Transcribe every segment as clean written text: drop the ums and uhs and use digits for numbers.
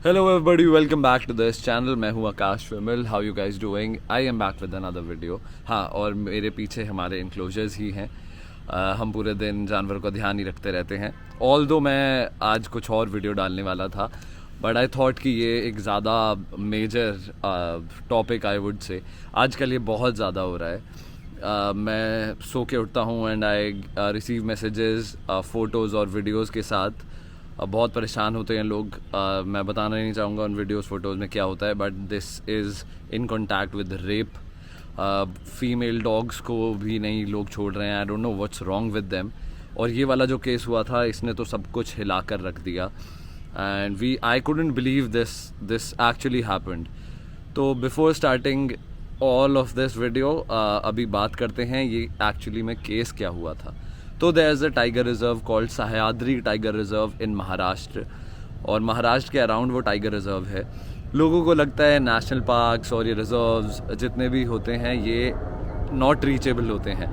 Hello everybody, welcome back to this channel. मैं हूँ आकाश विमल. How you guys doing? I am back with another video. हाँ, और मेरे पीछे हमारे enclosures ही हैं. हम पूरे दिन जानवर को ध्यान ही रखते रहते हैं. Although मैं आज कुछ और वीडियो डालने वाला था, बट आई थॉट कि ये एक ज़्यादा मेजर टॉपिक आई वुड से आजकल ये बहुत ज़्यादा हो रहा है. मैं सो के उठता हूँ and I receive messages photos और वीडियोज़ के साथ. बहुत परेशान होते हैं लोग. मैं बताना नहीं चाहूँगा उन वीडियोस फोटोज़ में क्या होता है, but this is in contact with rape. Female dogs को भी नहीं लोग छोड़ रहे हैं. आई don't know what's wrong with them. और ये वाला जो केस हुआ था, इसने तो सब कुछ हिला कर रख दिया. And I couldn't believe this actually happened. तो before starting all of this video अभी बात करते हैं ये एक्चुअली में केस क्या हुआ था. तो there is a tiger reserve called Sahyadri tiger reserve in Maharashtra. और महाराष्ट्र के अराउंड वो टाइगर रिजर्व है. लोगों को लगता है नेशनल पार्क्स और ये रिजर्व्स जितने भी होते हैं ये नॉट रीचेबल होते हैं.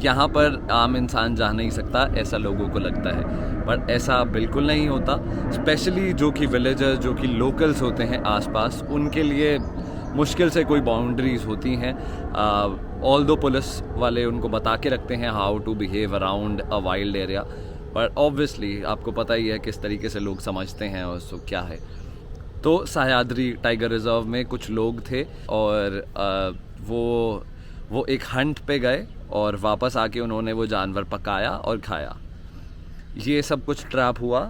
यहाँ पर आम इंसान जा नहीं सकता, ऐसा लोगों को लगता है, पर ऐसा बिल्कुल नहीं होता. स्पेशली जो कि विलेजर्स, जो कि लोकल्स होते हैं आसपास, उनके लिए मुश्किल से कोई बाउंड्रीज होती हैं. ऑल दो पुलिस वाले उनको बता के रखते हैं how to behave around a wild area, पर ऑब्वियसली आपको पता ही है किस तरीके से लोग समझते हैं और सो क्या है. तो सह्याद्री टाइगर रिजर्व में कुछ लोग थे और वो एक हंट पे गए और वापस आके उन्होंने वो जानवर पकाया और खाया. ये सब कुछ ट्रैप हुआ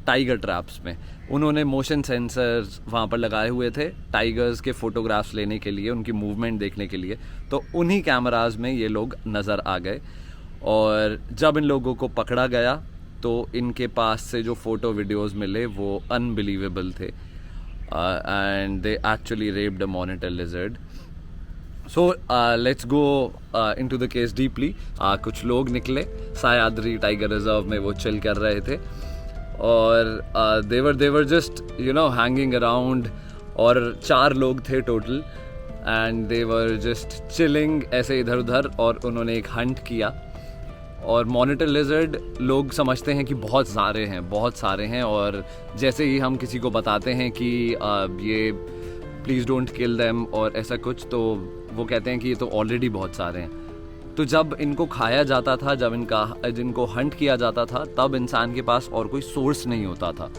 टाइगर ट्रैप्स में. उन्होंने मोशन सेंसर्स वहाँ पर लगाए हुए थे टाइगर्स के फ़ोटोग्राफ्स लेने के लिए, उनकी मूवमेंट देखने के लिए. तो उन्हीं कैमराज में ये लोग नज़र आ गए. और जब इन लोगों को पकड़ा गया तो इनके पास से जो फ़ोटो वीडियोज़ मिले वो अनबिलीवेबल थे. And they actually raped a monitor lizard. So let's go into the case deeply. कुछ लोग निकले सह्याद्री टाइगर रिजर्व में, वो चिल कर रहे थे और देवर जस्ट हैंगिंग अराउंड. और 4 लोग थे total and they're just chilling ऐसे इधर उधर. और उन्होंने एक हंट किया. और मॉनिटर लिजर्ड लोग समझते हैं कि बहुत सारे हैं. और जैसे ही हम किसी को बताते हैं कि ये प्लीज़ डोंट किल देम और ऐसा कुछ, तो वो कहते हैं कि ये तो ऑलरेडी बहुत सारे हैं. तो जब इनको खाया जाता था, जब जिनको हंट किया जाता था, तब इंसान के पास और कोई सोर्स नहीं होता था.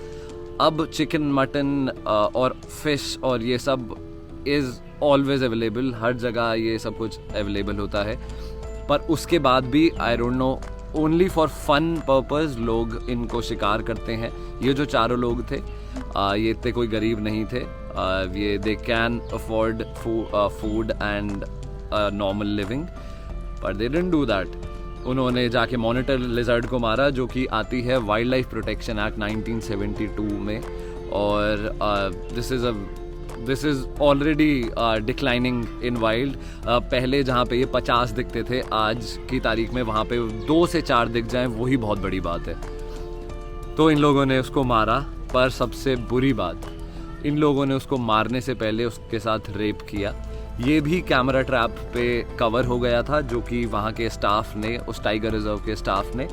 अब चिकन, मटन और फिश और ये सब इज़ ऑलवेज अवेलेबल. हर जगह ये सब कुछ अवेलेबल होता है. पर उसके बाद भी I don't know, only for fun purpose लोग इनको शिकार करते हैं. ये जो 4 लोग थे ये इतने कोई गरीब नहीं थे. ये they can afford food and normal living, पर दे डिडंट डू दैट. उन्होंने जाके मॉनिटर लिजर्ड को मारा, जो कि आती है वाइल्ड लाइफ प्रोटेक्शन एक्ट 1972 में. और this is already declining in wild. पहले जहाँ पे ये 50 दिखते थे, आज की तारीख में वहाँ पे 2 से 4 दिख जाएं, वही बहुत बड़ी बात है. तो इन लोगों ने उसको मारा. पर सबसे बुरी बात, इन लोगों ने उसको मारने से पहले उसके साथ रेप किया. ये भी कैमरा ट्रैप पे कवर हो गया था, जो कि वहाँ के स्टाफ ने, उस टाइगर रिजर्व के स्टाफ ने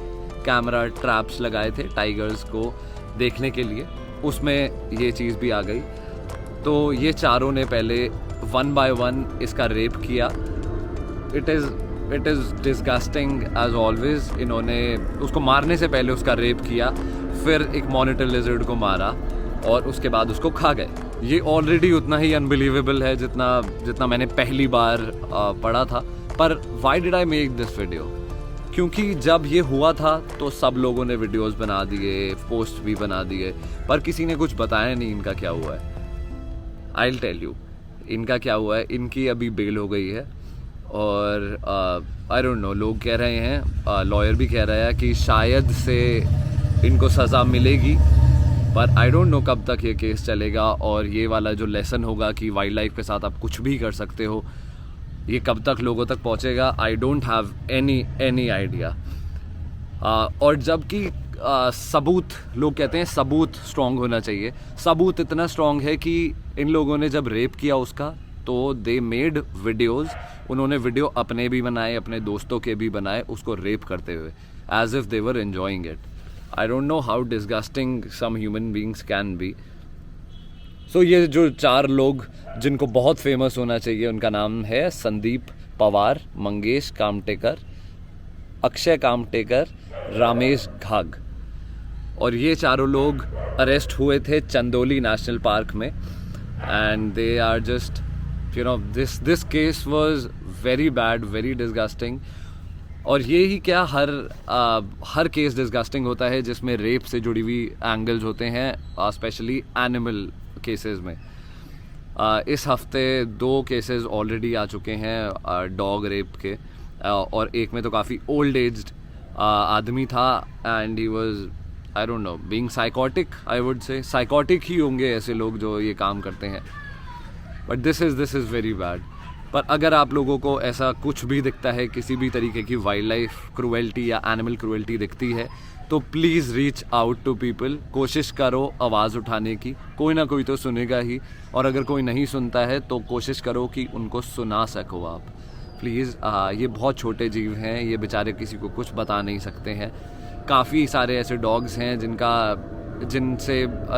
कैमरा ट्रैप्स लगाए थे टाइगर्स को देखने के लिए. उसमें ये चीज़ भी आ गई. तो ये 4 ने पहले 1 बाय 1 इसका रेप किया. It is disgusting as always. इन्होंने उसको मारने से पहले उसका रेप किया, फिर एक मॉनिटर लिजर्ड को मारा और उसके बाद उसको खा गए. ये ऑलरेडी उतना ही अनबिलीवेबल है जितना मैंने पहली बार पढ़ा था. पर why did I make this video? क्योंकि जब ये हुआ था तो सब लोगों ने वीडियोस बना दिए, पोस्ट भी बना दिए, पर किसी ने कुछ बताया नहीं इनका क्या हुआ है. आई विल टेल यू इनका क्या हुआ है. इनकी अभी बेल हो गई है और आई डोंट नो, लोग कह रहे हैं, लॉयर भी कह रहा है कि शायद से इनको सज़ा मिलेगी. पर आई डोंट नो कब तक ये केस चलेगा और ये वाला जो लेसन होगा कि वाइल्ड लाइफ के साथ आप कुछ भी कर सकते हो, ये कब तक लोगों तक पहुंचेगा. I don't have any idea. और जबकि सबूत, लोग कहते हैं सबूत स्ट्रॉन्ग होना चाहिए. सबूत इतना स्ट्रॉन्ग है कि इन लोगों ने जब रेप किया उसका, तो दे मेड वीडियोज़. उन्होंने वीडियो अपने भी बनाए, अपने दोस्तों के भी बनाए, उसको रेप करते हुए, as if they were enjoying it. I don't know how disgusting some human beings can be. So ये जो 4 लोग जिनको बहुत फेमस होना चाहिए, उनका नाम है संदीप पवार, मंगेश कामटेकर, अक्षय कामटेकर, रामेश घाग. और ये चारों लोग अरेस्ट हुए थे चंदोली नेशनल पार्क में. And they are just you know this case was very bad, very disgusting. और ये ही क्या, हर केस डिस्गस्टिंग होता है जिसमें रेप से जुड़ी हुई एंगल्स होते हैं, स्पेशली एनिमल केसेस में. इस हफ्ते 2 केसेस ऑलरेडी आ चुके हैं डॉग रेप के. और एक में तो काफ़ी ओल्ड एज्ड आदमी था and he was I don't know being psychotic. I would say psychotic ही होंगे ऐसे लोग जो ये काम करते हैं. But this is very bad. पर अगर आप लोगों को ऐसा कुछ भी दिखता है, किसी भी तरीके की वाइल्ड लाइफ क्रूएल्टी या एनिमल क्रूएल्टी दिखती है, तो please reach out to people. कोशिश करो आवाज़ उठाने की, कोई ना कोई तो सुनेगा ही. और अगर कोई नहीं सुनता है तो कोशिश करो कि उनको सुना सको आप. प्लीज़, ये बहुत छोटे जीव हैं, ये बेचारे किसी को कुछ बता नहीं सकते हैं. काफ़ी सारे ऐसे डॉग्स हैं जिनसे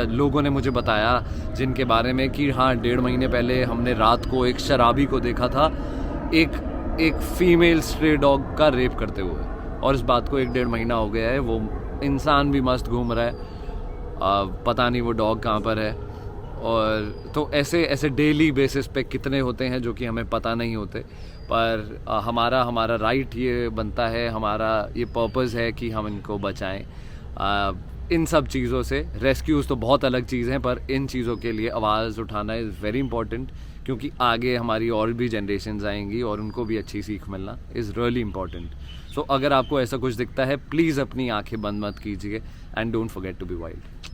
लोगों ने मुझे बताया, जिनके बारे में कि हाँ 1.5 महीने पहले हमने रात को एक शराबी को देखा था एक फीमेल स्ट्रे डॉग का रेप करते हुए. और इस बात को 1-1.5 महीना हो गया है. वो इंसान भी मस्त घूम रहा है, पता नहीं वो डॉग कहाँ पर है. और तो ऐसे डेली बेसिस पे कितने होते हैं जो कि हमें पता नहीं होते. पर हमारा राइट ये बनता है, हमारा ये पर्पस है कि हम इनको बचाएं इन सब चीज़ों से. रेस्क्यूज़ तो बहुत अलग चीज़ हैं, पर इन चीज़ों के लिए आवाज़ उठाना इज़ वेरी इंपॉर्टेंट, क्योंकि आगे हमारी और भी जनरेशन्स आएंगी और उनको भी अच्छी सीख मिलना इज़ रियली इंपॉर्टेंट. सो अगर आपको ऐसा कुछ दिखता है, प्लीज़ अपनी आंखें बंद मत कीजिए and don't forget to be wild.